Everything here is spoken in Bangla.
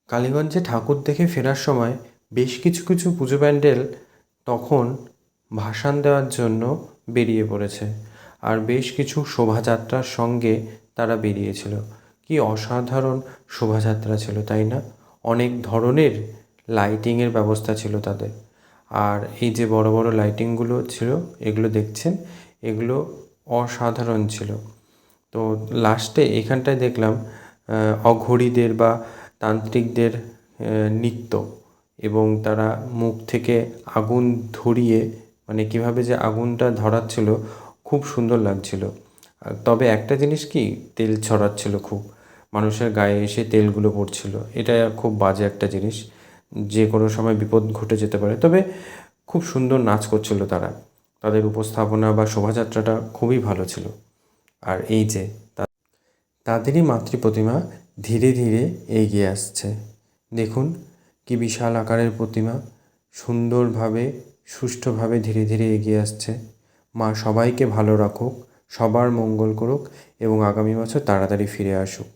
কালীগঞ্জে ঠাকুর দেখে ফেরার সময় বেশ কিছু কিছু পুজো প্যান্ডেল তখন ভাসান দেওয়ার জন্য বেরিয়ে পড়েছে, আর বেশ কিছু শোভাযাত্রার সঙ্গে তারা বেরিয়েছিল। কি অসাধারণ শোভাযাত্রা ছিল, তাই না? অনেক ধরনের লাইটিংয়ের ব্যবস্থা ছিল তাদের। আর এই যে বড় বড় লাইটিংগুলো ছিল, এগুলো দেখছেন, এগুলো অসাধারণ ছিল। তো লাস্টে এখানটায় দেখলাম অঘরীদের বা তান্ত্রিকদের নৃত্য, এবং তারা মুখ থেকে আগুন ধরিয়ে, মানে কীভাবে যে আগুনটা ধরাচ্ছিল, খুব সুন্দর লাগছিল। তবে একটা জিনিস কি, তেল ছড়াচ্ছিল খুব, মানুষের গায়ে এসে তেলগুলো পড়ছিল। এটা খুব বাজে একটা জিনিস, যে কোনো সময় বিপদ ঘটে যেতে পারে। তবে খুব সুন্দর নাচ করছিল তারা, তাদের উপস্থাপনা বা শোভাযাত্রাটা খুবই ভালো ছিল। আর এই যে তাদেরই মাতৃ প্রতিমা ধীরে ধীরে এগিয়ে আসছে। দেখুন কি বিশাল আকারের প্রতিমা, সুন্দরভাবে সুষ্ঠুভাবে ধীরে ধীরে এগিয়ে আসছে। মা সবাইকে ভালো রাখুক, সবার মঙ্গল করুক, এবং আগামী বছর তাড়াতাড়ি ফিরে আসুক।